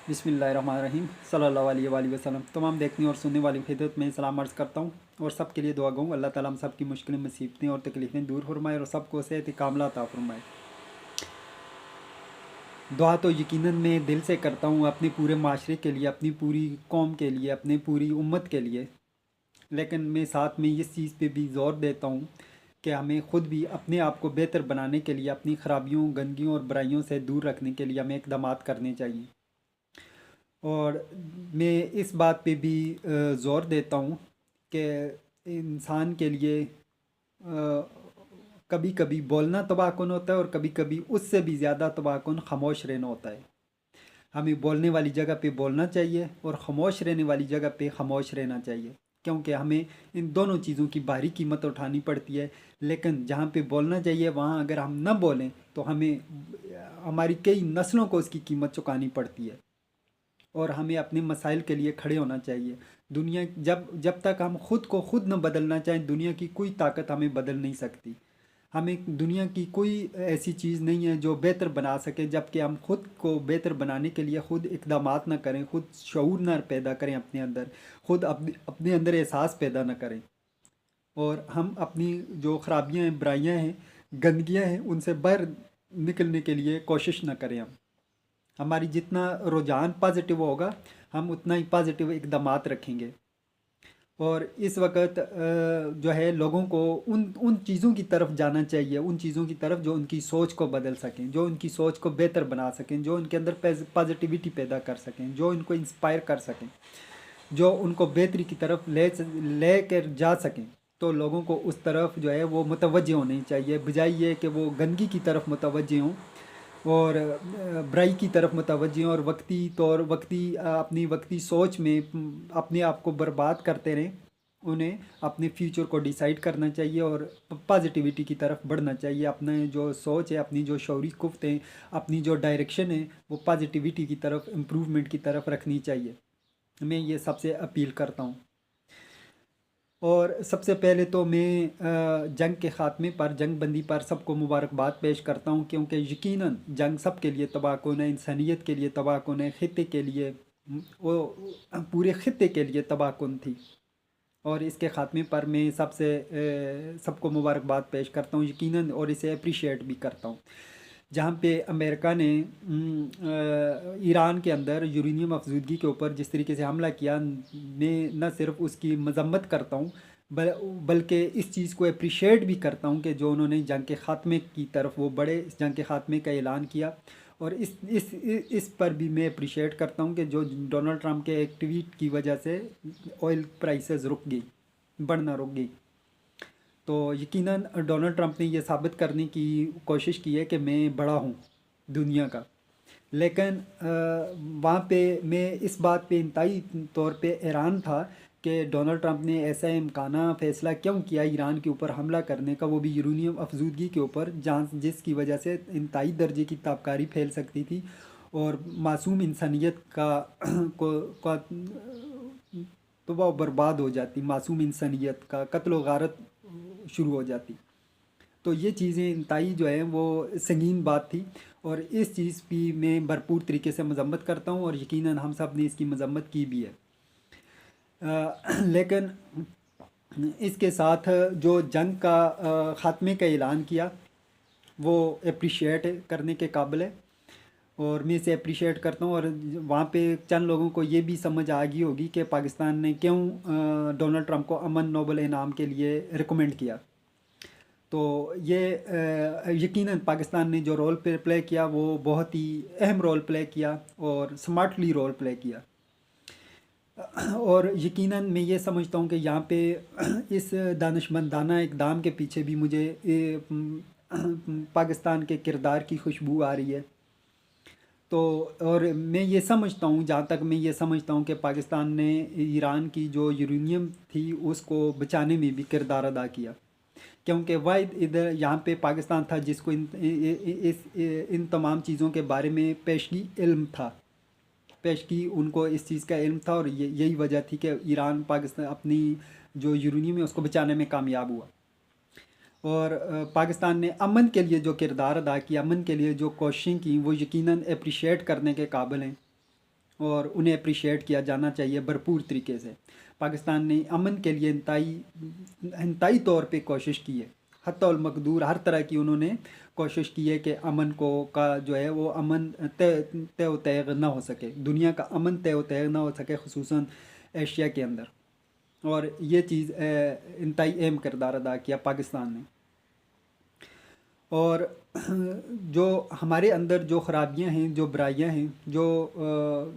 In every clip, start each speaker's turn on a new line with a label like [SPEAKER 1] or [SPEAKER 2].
[SPEAKER 1] बिस्मिल्लाहिर्रहमानिर्रहीम सल्लल्लाहु अलैहि वआलिहि वसल्लम। तमाम देखने और सुनने वाली खिदमत में सलाम अर्ज़ करता हूँ और सब के लिए दुआ गूँ अल्लाह ताला हम सब की मुश्किलें मुसीबतें और तकलीफ़ें दूर फरमाए और सबको सेहत कामला अता फरमाए। दुआ तो यकीनन मैं दिल से करता हूँ अपने पूरे माशरे के लिए, अपनी पूरी कौम के लिए, अपनी पूरी उम्मत के लिए। लेकिन मैं साथ में इस चीज़ पे भी ज़ोर देता हूँ कि हमें ख़ुद भी अपने आप को बेहतर बनाने के लिए, अपनी ख़राबियों, गंदगियों और बुराइयों से दूर रखने के लिए हमें इक़दामात करने चाहिए। और मैं इस बात पे भी ज़ोर देता हूँ कि इंसान के लिए कभी कभी बोलना तबाहकुन होता है और कभी कभी उससे भी ज़्यादा तबाहकुन खामोश रहना होता है। हमें बोलने वाली जगह पे बोलना चाहिए और ख़ामोश रहने वाली जगह पे खामोश रहना चाहिए, क्योंकि हमें इन दोनों चीज़ों की भारी कीमत उठानी पड़ती है। लेकिन जहाँ पे बोलना चाहिए वहाँ अगर हम न बोलें तो हमें हमारी कई नस्लों को उसकी कीमत चुकानी पड़ती है। और हमें अपने मसाइल के लिए खड़े होना चाहिए। दुनिया जब जब तक हम ख़ुद को ख़ुद न बदलना चाहें, दुनिया की कोई ताकत हमें बदल नहीं सकती। हमें दुनिया की कोई ऐसी चीज़ नहीं है जो बेहतर बना सके, जबकि हम ख़ुद को बेहतर बनाने के लिए ख़ुद इक़दामात न करें, ख़ुद शऊर न पैदा करें अपने अंदर, ख़ुद अपने अंदर एहसास पैदा न करें। और हम अपनी जो ख़राबियाँ हैं, बुराइयाँ हैं, गंदगियाँ हैं, उनसे बाहर निकलने के लिए कोशिश न करें। हमारी जितना रुझान पॉजिटिव होगा हम उतना ही पॉजिटिव इक़दामात रखेंगे। और इस वक्त जो है लोगों को उन उन चीज़ों की तरफ जाना चाहिए, उन चीज़ों की तरफ जो उनकी सोच को बदल सकें, जो उनकी सोच को बेहतर बना सकें, जो उनके अंदर पॉजिटिविटी पैदा कर सकें, जो उनको इंस्पायर कर सकें, जो उनको बेहतरी की तरफ ले कर जा सकें। तो लोगों को उस तरफ जो है वो मुतवज्जे होनी चाहिए, बजाय ये कि वो गंदगी की तरफ मुतवज्जे हों और बुराई की तरफ मुतवज्जे और अपनी वक्ती सोच में अपने आप को बर्बाद करते रहें। उन्हें अपने फ्यूचर को डिसाइड करना चाहिए और पॉजिटिविटी की तरफ बढ़ना चाहिए। अपने जो सोच है, अपनी जो शौरी कुफ्त है, अपनी जो डायरेक्शन है, वो पॉजिटिविटी की तरफ, इम्प्रूवमेंट की तरफ रखनी चाहिए। मैं ये सबसे अपील करता हूँ। और सबसे पहले तो मैं जंग के ख़ात्मे पर, जंग बंदी पर सबको मुबारकबाद पेश करता हूँ, क्योंकि यकीनन जंग सब के लिए तबाहकुन है, इंसानियत के लिए तबाहकुन है, ख़ित्ते के लिए, वो पूरे ख़ित्ते के लिए तबाहकुन थी। और इसके ख़ात्मे पर मैं सबको मुबारकबाद पेश करता हूँ यकीनन, और इसे अप्रिशिएट भी करता हूँ। जहाँ पे अमेरिका ने ईरान के अंदर यूरेनियम अफजूदगी के ऊपर जिस तरीके से हमला किया, मैं न सिर्फ उसकी मजम्मत करता हूँ बल्कि इस चीज़ को अप्रिशिएट भी करता हूँ कि जो उन्होंने जंग के ख़ात्मे की तरफ वो बढ़े, इस जंग के ख़ात्मे का ऐलान किया। और इस पर भी मैं अप्रिशिएट करता हूँ कि जो डोनाल्ड ट्रंप के एक ट्वीट की वजह से ऑयल प्राइसेस रुक गई, बढ़ना रुक गई। तो यकीनन डोनाल्ड ट्रंप ने ये साबित करने की कोशिश की है कि मैं बड़ा हूँ दुनिया का। लेकिन वहाँ पे मैं इस बात पे इंतहाई तौर पे हैरान था कि डोनाल्ड ट्रंप ने ऐसा इम्काना फ़ैसला क्यों किया ईरान के ऊपर हमला करने का, वो भी यूरेनियम अफजूदगी के ऊपर, जहाँ जिसकी वजह से इंतहाई दर्जे की ताबकारी फैल सकती थी और मासूम इंसानियत का तबाह बर्बाद हो जाती, मासूम इंसानियत का कत्ल व गारत शुरू हो जाती। तो ये चीज़ें इंतहाई जो है वो संगीन बात थी और इस चीज़ की मैं भरपूर तरीके से मजम्मत करता हूँ और यकीनन हम सब ने इसकी मजम्मत की भी है। लेकिन इसके साथ जो जंग का ख़ात्मे का ऐलान किया वो अप्रिशिएट करने के काबिल है और मैं इसे अप्रिशिएट करता हूँ। और वहाँ पे चंद लोगों को ये भी समझ आ गई होगी कि पाकिस्तान ने क्यों डोनाल्ड ट्रंप को अमन नोबल इनाम के लिए रिकमेंड किया। तो ये यकीनन पाकिस्तान ने जो रोल प्ले किया वो बहुत ही अहम रोल प्ले किया और स्मार्टली रोल प्ले किया। और यकीनन मैं ये समझता हूँ कि यहाँ पे इस दानिशमंदाना इक़दाम के पीछे भी मुझे पाकिस्तान के किरदार की खुशबू आ रही है। तो और मैं ये समझता हूँ, जहाँ तक मैं ये समझता हूँ कि पाकिस्तान ने ईरान की जो यूरेनियम थी उसको बचाने में भी किरदार अदा किया, क्योंकि वाहिद इधर यहाँ पे पाकिस्तान था जिसको इन तमाम चीज़ों के बारे में पेशगी इल्म था, पेशगी उनको इस चीज़ का इल्म था। और यही वजह थी कि ईरान पाकिस्तान अपनी जो यूरेनियम है उसको बचाने में कामयाब हुआ। और पाकिस्तान ने अमन के लिए जो किरदार अदा किया, अमन के लिए जो कोशिशें की, वो यकीनन अप्रिशिएट करने के काबिल हैं। اور انہیں اپریشیٹ کیا جانا چاہیے بھرپور طریقے سے۔ پاکستان نے امن کے لیے انتہائی طور پہ کوشش کی ہے، حتی المقدور ہر طرح کی انہوں نے کوشش کی ہے کہ امن کا جو ہے وہ امن طے و تیغ نہ ہو سکے، دنیا کا امن طے و تیغ نہ ہو سکے، خصوصاً ایشیا کے اندر، اور یہ چیز انتہائی اہم کردار ادا کیا پاکستان نے۔ اور جو ہمارے اندر جو خرابیاں ہیں، جو برائیاں ہیں، جو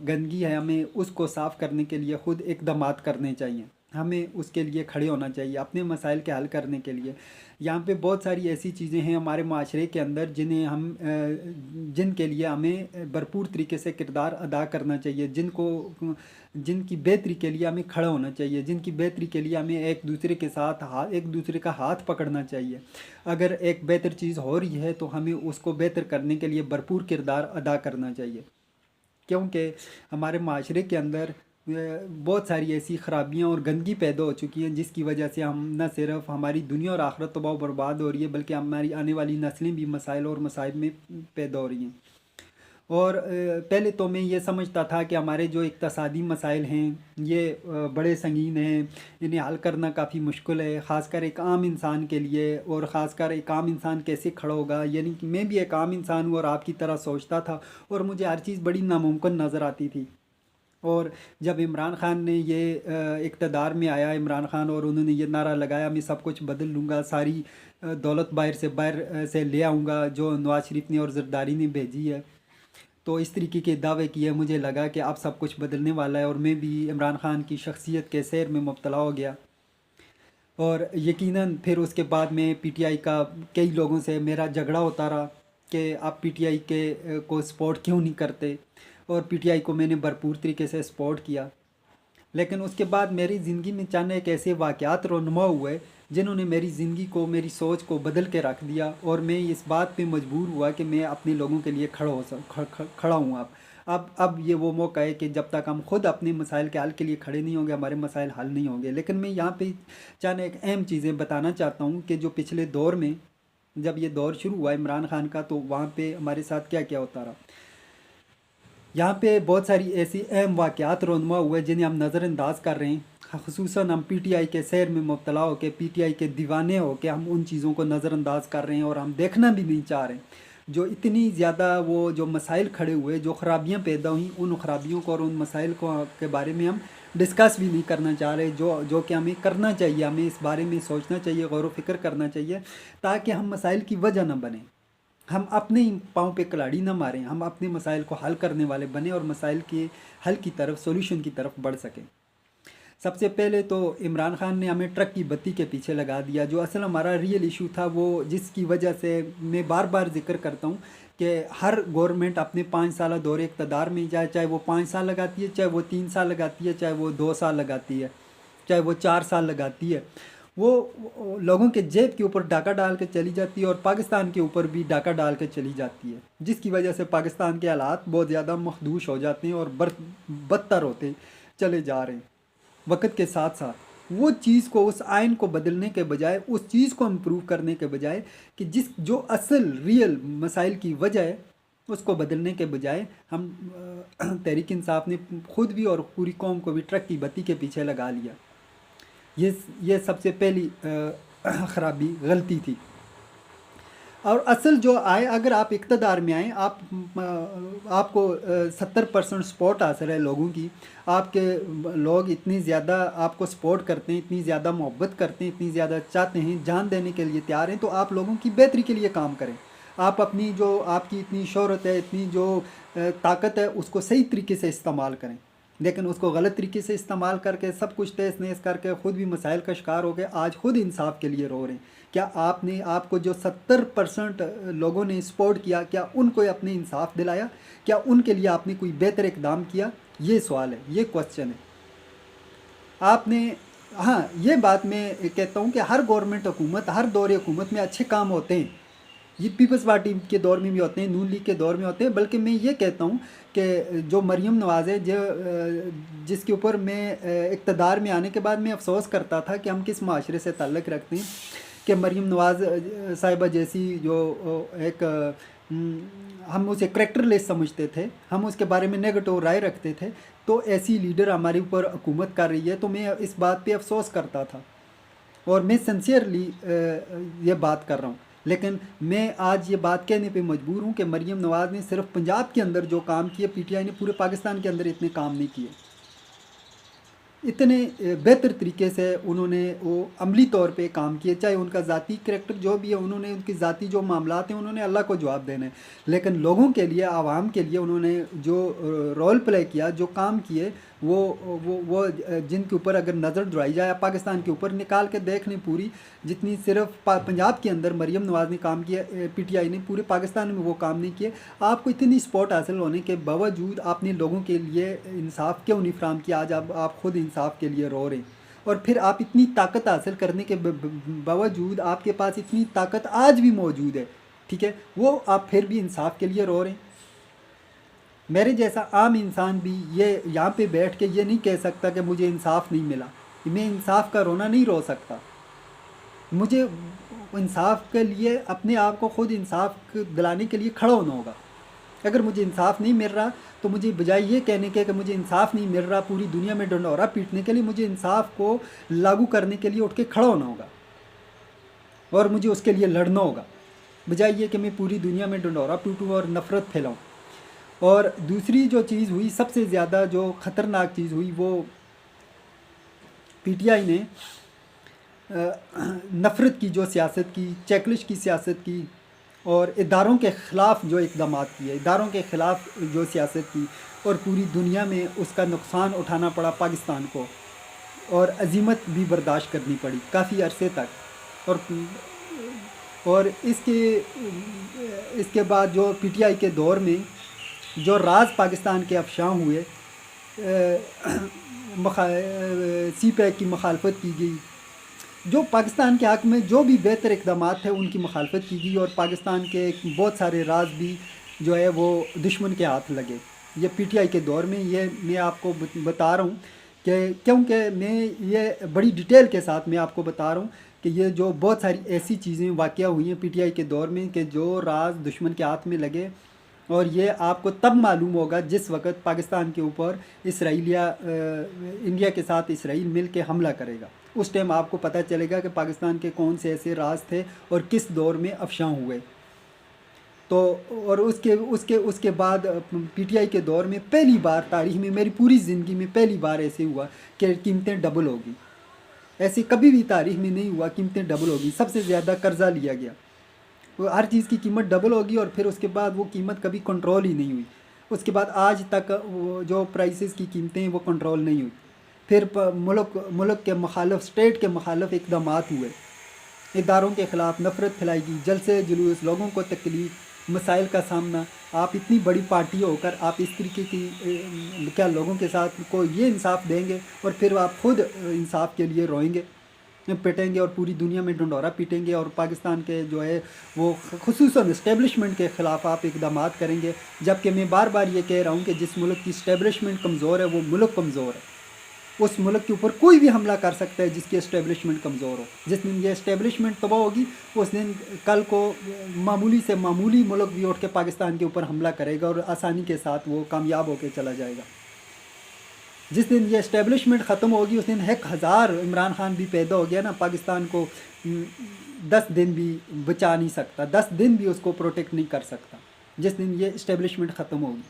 [SPEAKER 1] گندگی ہے، ہمیں اس کو صاف کرنے کے لیے خود اقدامات کرنے چاہیے، ہمیں اس کے لیے کھڑے ہونا چاہیے اپنے مسائل کے حل کرنے کے لیے۔ یہاں پہ بہت ساری ایسی چیزیں ہیں ہمارے معاشرے کے اندر جن کے لیے ہمیں بھرپور طریقے سے کردار ادا کرنا چاہیے، جن کی بہتری کے لیے ہمیں کھڑا ہونا چاہیے، جن کی بہتری کے لیے ہمیں ایک دوسرے کا ہاتھ پکڑنا چاہیے۔ اگر ایک بہتر چیز ہو رہی ہے تو ہمیں اس کو بہتر کرنے کے لیے بھرپور کردار ادا کرنا چاہیے، کیونکہ ہمارے معاشرے کے اندر بہت ساری ایسی خرابیاں اور گندگی پیدا ہو چکی ہیں جس کی وجہ سے ہم نہ صرف ہماری دنیا اور آخرت تباہ و برباد ہو رہی ہے، بلکہ ہماری آنے والی نسلیں بھی مسائل اور مصائب میں پیدا ہو رہی ہیں۔ اور پہلے تو میں یہ سمجھتا تھا کہ ہمارے جو اقتصادی مسائل ہیں یہ بڑے سنگین ہیں، انہیں حل کرنا کافی مشکل ہے، خاص کر ایک عام انسان کے لیے، اور خاص کر ایک عام انسان کیسے کھڑا ہوگا، یعنی کہ میں بھی ایک عام انسان ہوں اور آپ کی طرح سوچتا تھا، اور مجھے ہر چیز بڑی ناممکن نظر آتی تھی۔ اور جب عمران خان نے یہ اقتدار میں آیا، عمران خان، اور انہوں نے یہ نعرہ لگایا میں سب کچھ بدل لوں گا، ساری دولت باہر سے لے آؤں گا جو نواز شریف نے اور زرداری نے بھیجی ہے، تو اس طریقے کے دعوے کیے، مجھے لگا کہ اب سب کچھ بدلنے والا ہے، اور میں بھی عمران خان کی شخصیت کے سیر میں مبتلا ہو گیا۔ اور یقیناً پھر اس کے بعد میں پی ٹی آئی کا کئی لوگوں سے میرا جھگڑا ہوتا رہا کہ آپ پی ٹی آئی کو سپورٹ کیوں نہیں کرتے، اور پی ٹی آئی کو میں نے بھرپور طریقے سے سپورٹ کیا۔ لیکن اس کے بعد میری زندگی میں چند ایک ایسے واقعات رونما ہوئے جنہوں نے میری زندگی کو، میری سوچ کو بدل کے رکھ دیا، اور میں اس بات پہ مجبور ہوا کہ میں اپنے لوگوں کے لیے کھڑا ہوں۔ اب یہ وہ موقع ہے کہ جب تک ہم خود اپنے مسائل کے حل کے لیے کھڑے نہیں ہوں گے، ہمارے مسائل حل نہیں ہوں گے۔ لیکن میں یہاں پہ چند ایک اہم چیزیں بتانا چاہتا ہوں کہ جو پچھلے دور میں جب یہ دور شروع ہوا عمران خان کا، تو وہاں پہ ہمارے ساتھ کیا کیا ہوتا رہا۔ یہاں پہ بہت ساری ایسی اہم واقعات رونما ہوئے جنہیں ہم نظر انداز کر رہے ہیں، خصوصاً ہم پی ٹی آئی کے سیر میں مبتلا ہو کے، پی ٹی آئی کے دیوانے ہو کے ہم ان چیزوں کو نظر انداز کر رہے ہیں، اور ہم دیکھنا بھی نہیں چاہ رہے ہیں۔ جو اتنی زیادہ وہ جو مسائل کھڑے ہوئے، جو خرابیاں پیدا ہوئیں، ان خرابیوں کو اور ان مسائل کے بارے میں ہم ڈسکس بھی نہیں کرنا چاہ رہے، جو کہ ہمیں کرنا چاہیے، ہمیں اس بارے میں سوچنا چاہیے، غور و فکر کرنا چاہیے، تاکہ ہم مسائل کی وجہ نہ بنیں، ہم اپنے ہی پاؤں پہ کلاڑی نہ ماریں، ہم اپنے مسائل کو حل کرنے والے بنیں اور مسائل کے حل کی طرف، سولوشن کی طرف بڑھ سکیں۔ سب سے پہلے تو عمران خان نے ہمیں ٹرک کی بتی کے پیچھے لگا دیا، جو اصل ہمارا ریئل ایشو تھا، وہ جس کی وجہ سے میں بار بار ذکر کرتا ہوں کہ ہر گورنمنٹ اپنے 5 سالہ دور اقتدار میں جائے، چاہے وہ 5 سال لگاتی ہے، چاہے وہ 3 سال لگاتی ہے، چاہے وہ 2 سال لگاتی ہے، چاہے وہ 4 سال لگاتی ہے، وہ لوگوں کے جیب کے اوپر ڈاکہ ڈال کے چلی جاتی ہے، اور پاکستان کے اوپر بھی ڈاکہ ڈال کے چلی جاتی ہے، جس کی وجہ سے پاکستان کے حالات بہت زیادہ مخدوش ہو جاتے ہیں اور بدتر ہوتے چلے جا رہے ہیں وقت کے ساتھ ساتھ۔ وہ چیز کو، اس آئین کو بدلنے کے بجائے، اس چیز کو امپروو کرنے کے بجائے کہ جو اصل ریئل مسائل کی وجہ ہے اس کو بدلنے کے بجائے، ہم تحریک انصاف نے خود بھی اور پوری قوم کو بھی ٹرک کی بتی کے پیچھے لگا لیا۔ یہ سب سے پہلی خرابی، غلطی تھی۔ اور اصل جو آئے، اگر آپ اقتدار میں آئیں، آپ کو 70% سپورٹ حاصل ہے لوگوں کی، آپ کے لوگ اتنی زیادہ آپ کو سپورٹ کرتے ہیں، اتنی زیادہ محبت کرتے ہیں، اتنی زیادہ چاہتے ہیں، جان دینے کے لیے تیار ہیں، تو آپ لوگوں کی بہتری کے لیے کام کریں۔ آپ اپنی جو آپ کی اتنی شہرت ہے، اتنی جو طاقت ہے، اس کو صحیح طریقے سے استعمال کریں، لیکن اس کو غلط طریقے سے استعمال کر کے، سب کچھ تیز نیز کر کے، خود بھی مسائل کا شکار ہو گئے، آج خود انصاف کے لیے رو رہے ہیں۔ کیا آپ کو جو 70% لوگوں نے سپورٹ کیا، کیا ان کو اپنے انصاف دلایا؟ کیا ان کے لیے آپ نے کوئی بہتر اقدام کیا؟ یہ سوال ہے، یہ کوسچن ہے آپ نے۔ ہاں، یہ بات میں کہتا ہوں کہ ہر گورنمنٹ حکومت، ہر دور حکومت میں اچھے کام ہوتے ہیں، یہ پیپلز پارٹی کے دور میں بھی ہوتے ہیں، نون لیگ کے دور میں ہوتے ہیں، بلکہ میں یہ کہتا ہوں کہ جو مریم نواز ہے، جس کے اوپر میں اقتدار میں آنے کے بعد میں افسوس کرتا تھا کہ ہم کس معاشرے سے تعلق رکھتے ہیں، کہ مریم نواز صاحبہ جیسی جو ایک हम उसे करेक्टर लेस समझते थे, हम उसके बारे में नेगेटिव राय रखते थे, तो ऐसी लीडर हमारे ऊपर हुकूमत कर रही है, तो मैं इस बात पे अफसोस करता था और मैं सिंसियरली ये बात कर रहा हूँ। लेकिन मैं आज ये बात कहने पे मजबूर हूँ कि मरीम नवाज़ ने सिर्फ पंजाब के अंदर जो काम किए, पीटीआई ने पूरे पाकिस्तान के अंदर इतने काम नहीं किए। इतने बेहतर तरीके से उन्होंने वो अमली तौर पे काम किए, चाहे उनका ज़ाती करैक्टर जो भी है, उन्होंने उनकी ज़ाती जो मामलात हैं उन्होंने अल्लाह को जवाब देना है, लेकिन लोगों के लिए, आवाम के लिए उन्होंने जो रोल प्ले किया, जो काम किए, वो जिनके ऊपर अगर नज़र दौड़ाई जाए पाकिस्तान के ऊपर निकाल के देख लें, पूरी जितनी सिर्फ पंजाब के अंदर मरीम नवाज़ ने काम किया, पीटीआई ने पूरे पाकिस्तान में वो काम नहीं किए। आपको इतनी सपोर्ट हासिल होने के बावजूद आपने लोगों के लिए इंसाफ क्यों नहीं फराहम किया? आज आप खुद इंसाफ के लिए रो रहे हैं, और फिर आप इतनी ताकत हासिल करने के बावजूद, आपके पास इतनी ताकत आज भी मौजूद है, ठीक है, वो आप फिर भी इंसाफ के लिए रो रहे हैं। मेरे जैसा आम इंसान भी ये यहाँ पे बैठ के ये नहीं कह सकता कि मुझे इंसाफ नहीं मिला। मैं इंसाफ का रोना नहीं रो सकता, मुझे इंसाफ के लिए अपने आप को खुद इंसाफ दिलाने के लिए खड़ा होना होगा। अगर मुझे इंसाफ नहीं मिल रहा तो मुझे बजाय ये कहने के कि मुझे इंसाफ नहीं मिल रहा पूरी दुनिया में डंडोरा पीटने के लिए, मुझे इंसाफ को लागू करने के लिए उठ के खड़ा होना होगा और मुझे उसके लिए लड़ना होगा, बजाय ये कि मैं पूरी दुनिया में डंडोरा पीटूँ और नफ़रत फैलाऊँ। और दूसरी जो चीज़ हुई, सबसे ज़्यादा जो ख़तरनाक चीज़ हुई, वो पीटीआई ने नफ़रत की जो सियासत की, चेकलिस्ट की सियासत की, और इदारों के ख़िलाफ़ जो इक़दाम किए, इदारों के ख़िलाफ़ जो सियासत की, और पूरी दुनिया में उसका नुकसान उठाना पड़ा पाकिस्तान को, और अज़ीमत भी बर्दाश्त करनी पड़ी काफ़ी अरसे तक। और इसके बाद जो पीटीआई के दौर में जो राज पाकिस्तान के अफशां हुए, CPEC की मुखालफत की गई, जो पाकिस्तान के हक़ में जो भी बेहतर इक़दाम थे उनकी मुखालफत की गई, और पाकिस्तान के बहुत सारे राज भी जो है वो दुश्मन के हाथ लगे। ये पीटीआई के दौर में, ये मैं आपको बता रहा हूँ कि क्योंकि मैं ये बड़ी डिटेल के साथ मैं आपको बता रहा हूँ कि ये जो बहुत सारी ऐसी चीज़ें वाक़या हुई हैं पीटीआई के दौर में कि जो राज दुश्मन के हाथ में लगे, और ये आपको तब मालूम होगा जिस वक्त पाकिस्तान के ऊपर इंडिया के साथ इसराइल मिल के हमला करेगा। उस टाइम आपको पता चलेगा कि पाकिस्तान के कौन से ऐसे राज थे और किस दौर में अफशां हुए। तो और उसके बाद पीटीआई के दौर में पहली बार तारीख़ में, मेरी पूरी ज़िंदगी में पहली बार ऐसे हुआ कि कीमतें डबल होगी। ऐसे कभी भी तारीख़ में नहीं हुआ, कीमतें डबल होगी। सबसे ज़्यादा कर्ज़ा लिया गया, हर चीज़ की कीमत डबल होगी, और फिर उसके बाद वो कीमत कभी कंट्रोल ही नहीं हुई। उसके बाद आज तक वो जो प्राइसेस की कीमतें हैं वो कंट्रोल नहीं हुई। फिर मुल्क के मुखालिफ, स्टेट के मुखालिफ इक़दाम हुए, इदारों के ख़िलाफ़ नफ़रत फैलाई गई, जलसे जुलूस, लोगों को तकलीफ़, मसाइल का सामना। आप इतनी बड़ी पार्टी होकर आप इस तरीके की क्या लोगों के साथ को ये इंसाफ देंगे, और फिर आप खुद इंसाफ के लिए रोएंगे, पिटेंगे, और पूरी दुनिया में डंडोरा पीटेंगे, और पाकिस्तान के जो है वो खुसूसन इस्टेब्लिशमेंट के ख़िलाफ़ आप इक़दाम करेंगे। जबकि मैं बार बार ये कह रहा हूँ कि जिस मुल्क की इस्टेब्लिशमेंट कमज़ोर है वो मुल्क कमज़ोर है। उस मुल्क के ऊपर कोई भी हमला कर सकता है जिसकी इस्टेब्लिशमेंट कमज़ोर हो। जिस दिन ये इस्टेब्लिशमेंट तबाह होगी, उस दिन कल को मामूली से मामूली मुल्क भी उठ के पाकिस्तान के ऊपर हमला करेगा और आसानी के साथ वो कामयाब होकर चला जाएगा। जिस दिन ये इस्टेब्लिशमेंट ख़त्म होगी, उस दिन 1000 इमरान खान भी पैदा हो गया ना, पाकिस्तान को 10 दिन भी बचा नहीं सकता, 10 दिन भी उसको प्रोटेक्ट नहीं कर सकता जिस दिन ये इस्टेब्लिशमेंट ख़त्म होगी।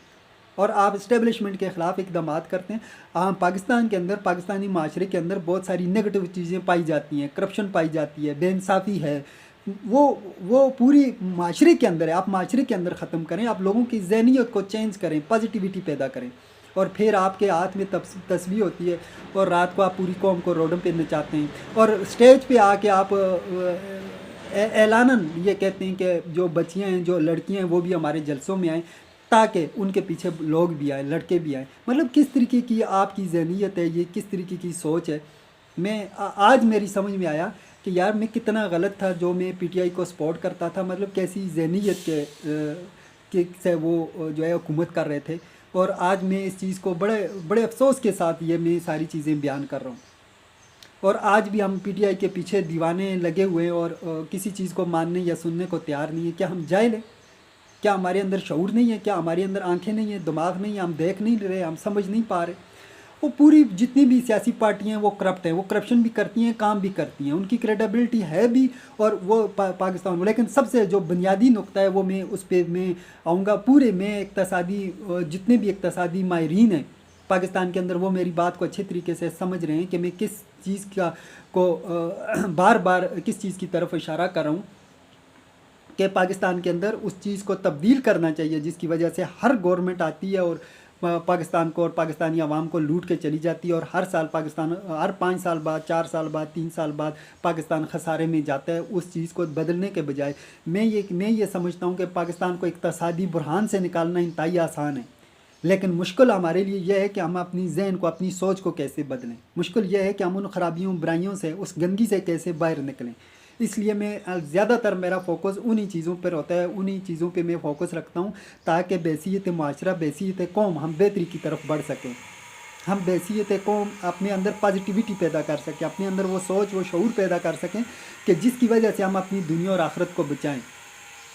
[SPEAKER 1] और आप इस्टेब्लिशमेंट के ख़िलाफ़ इक़दाम करते हैं। पाकिस्तान के अंदर, पाकिस्तानी माशरे के अंदर बहुत सारी नेगेटिव चीज़ें पाई जाती हैं, करप्शन पाई जाती है, बेइंसाफ़ी है, वो पूरी माशरे के अंदर है। आप माशरे के अंदर ख़त्म करें, आप लोगों की ज़हनियत को चेंज करें, पॉजिटिविटी पैदा करें, और फिर आपके हाथ में तस्बीह होती है, और रात को आप पूरी कौम को रोडों पे नचाते हैं, और स्टेज पे आके आप ऐलानन ये कहते हैं कि जो बच्चियाँ हैं, जो लड़कियाँ हैं, वो भी हमारे जलसों में आएँ, ताकि उनके पीछे लोग भी आए, लड़के भी आए। मतलब किस तरीके की आपकी ज़हनियत है, ये किस तरीके की सोच है। मैं आज मेरी समझ में आया कि यार मैं कितना गलत था जो मैं पीटीआई को सपोर्ट करता था। मतलब कैसी ज़हनियत के से वो जो है हुकूमत कर रहे थे, और आज मैं इस चीज़ को बड़े अफसोस के साथ ये मैं सारी चीज़ें बयान कर रहा हूँ। और आज भी हम पीटीआई के पीछे दीवाने लगे हुए हैं, और किसी चीज़ को मानने या सुनने को तैयार नहीं है। क्या हम जाहिल हैं? क्या हमारे अंदर शऊर नहीं है, क्या हमारे अंदर आंखें नहीं हैं, दिमाग नहीं है, हम देख नहीं रहे, हम समझ नहीं पा रहे। वो पूरी जितनी भी सियासी पार्टियां हैं वो करप्ट हैं, वो करप्शन भी करती हैं, काम भी करती हैं, उनकी क्रेडिबिलिटी है भी, और वो पाकिस्तान में। लेकिन सबसे जो बुनियादी नुक्ता है वो मैं उस पर मैं आऊँगा पूरे में इक़्तिसादी, जितने भी इक़्तिसादी माहिरीन हैं पाकिस्तान के अंदर, वो मेरी बात को अच्छे तरीके से समझ रहे हैं कि मैं किस चीज़ को बार बार किस चीज़ की तरफ इशारा कर रहा हूँ कि पाकिस्तान के अंदर उस चीज़ को तब्दील करना चाहिए जिसकी वजह से हर गवर्नमेंट आती है और पाकिस्तान को और पाकिस्तानी आवाम को लूट के चली जाती है, और हर साल पाकिस्तान हर 5 साल बाद, 4 साल बाद, 3 साल बाद पाकिस्तान खसारे में जाता है। उस चीज़ को बदलने के बजाय मैं ये समझता हूँ कि पाकिस्तान को इक़्तिसादी बुरहान से निकालना इंतहाई आसान है, लेकिन मुश्किल हमारे लिए यह है कि हम अपनी जहन को, अपनी सोच को कैसे बदलें। मुश्किल यह है कि हम उन खराबियों बुराइयों से, उस गंदगी से कैसे बाहर निकलें। इसलिए मैं ज़्यादातर मेरा फ़ोकस उन्हीं चीज़ों पर होता है, उन्हीं चीज़ों पे मैं फ़ोकस रखता हूँ ताकि बैसियत माशरा, बैसियत कौम हम बेहतरी की तरफ बढ़ सकें। हम बैसियत कौम अपने अंदर पॉजिटिविटी पैदा कर सकें, अपने अंदर वो सोच, वो शऊर पैदा कर सकें कि जिसकी वजह से हम अपनी दुनिया और आखिरत को बचाएँ।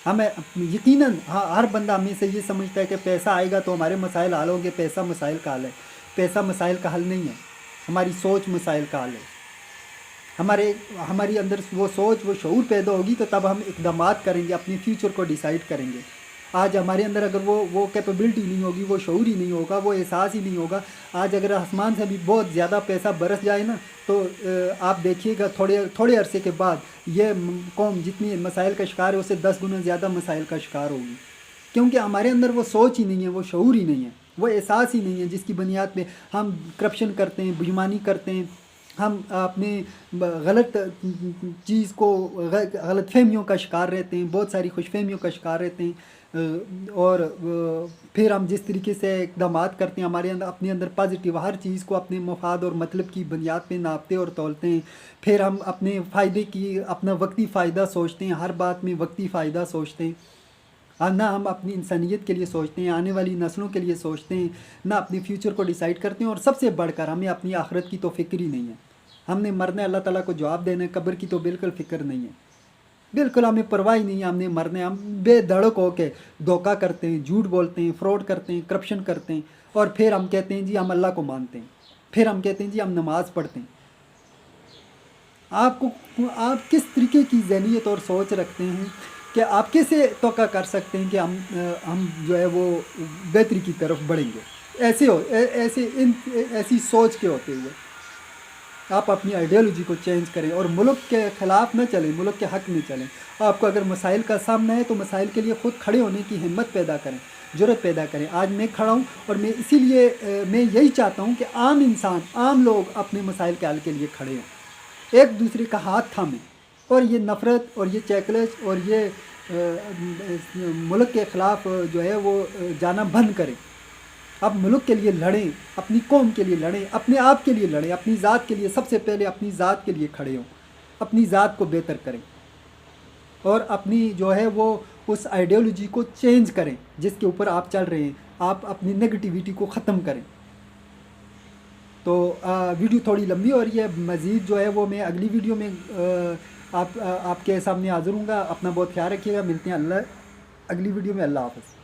[SPEAKER 1] हमें यकीनन हर बंदा हमें से ये समझता है कि पैसा आएगा तो हमारे मसाइल हल होंगे। पैसा मसाइल का हल है, पैसा मसाइल का हल नहीं है, हमारी सोच मसाइल का हल है। हमारी अंदर वो सोच, वो शऊर पैदा होगी तो तब हम इक़दामात करेंगे, अपने फ्यूचर को डिसाइड करेंगे। आज हमारे अंदर अगर वो कैपेबिलिटी नहीं होगी, वो शऊर ही नहीं होगा, वो एहसास ही नहीं होगा। आज अगर आसमान से भी बहुत ज़्यादा पैसा बरस जाए ना, तो आप देखिएगा थोड़े अरसे के बाद ये कौम जितनी मसाइल का शिकार है उससे 10 गुना ज़्यादा मसाइल का शिकार होगी, क्योंकि हमारे अंदर वो सोच ही नहीं है, वो शऊर ही नहीं है, वो एहसास ही नहीं है, जिसकी बुनियाद पे हम करप्शन करते हैं, बेईमानी करते हैं, हम अपने गलत चीज़ को, गलत फहमियों का शिकार रहते हैं, बहुत सारी खुशफहमियों का शिकार रहते हैं। और फिर हम जिस तरीके से इक़दामात करते हैं, हमारे अंदर अपने अंदर पॉजिटिव हर चीज़ को अपने मफाद और मतलब की बुनियाद पे नापते और तौलते हैं। फिर हम अपने फ़ायदे की, अपना वक्ती फ़ायदा सोचते हैं, हर बात में वक्ती फ़ायदा सोचते हैं, ना हम अपनी इंसानियत के लिए सोचते हैं, आने वाली नस्लों के लिए सोचते हैं, ना अपने फ्यूचर को डिसाइड करते हैं। और सबसे बढ़कर हमें अपनी आखिरत की तो फ़िक्र ही नहीं है। हमने मरने, अल्लाह ताला को जवाब देना है, कब्र की तो बिल्कुल फ़िक्र नहीं है, बिल्कुल हमें परवाह ही नहीं है। हमने मरने, हम बेधड़क होके धोखा करते हैं, झूठ बोलते हैं, फ्रॉड करते हैं, करप्शन करते हैं, और फिर हम कहते हैं जी हम अल्लाह को मानते हैं, फिर हम कहते हैं जी हम नमाज़ पढ़ते हैं। आप किस तरीके की ज़हनियत और सोच रखते हैं कि आप कैसे तोक़ा कर सकते हैं कि हम जो है वो बेहतरी की तरफ बढ़ेंगे। ऐसी सोच के होते हुए आप अपनी आइडियोलॉजी को चेंज करें और मुल्क के ख़िलाफ़ न चलें, मुल्क के हक़ में चलें। आपको अगर मसाइल का सामना है तो मसाइल के लिए ख़ुद खड़े होने की हिम्मत पैदा करें, जुर्रत पैदा करें। आज मैं खड़ा हूँ और मैं इसीलिए मैं यही चाहता हूँ कि आम इंसान, आम लोग अपने मसाइल के हल के लिए खड़े हों, एक दूसरे का हाथ थामें, और ये नफ़रत और ये चैकलेस और ये मुल्क के ख़िलाफ़ जो है वो जाना बंद करें। अब मुल्क के लिए लड़ें, अपनी कौम के लिए लड़ें, अपने आप के लिए लड़ें, अपनी ज़ात के लिए। सबसे पहले अपनी ज़ात के लिए खड़े हों, अपनी ज़ात को बेहतर करें, और अपनी जो है वो उस आइडियोलॉजी को चेंज करें जिसके ऊपर आप चल रहे हैं। आप अपनी नेगेटिविटी को ख़त्म करें। तो वीडियो थोड़ी लंबी हो रही है, मज़ीद जो है वो मैं अगली वीडियो में आपके सामने हाज़िर हूँगा। अपना बहुत ख्याल रखिएगा। मिलते हैं अगली वीडियो में। अल्लाह हाफ़िज़।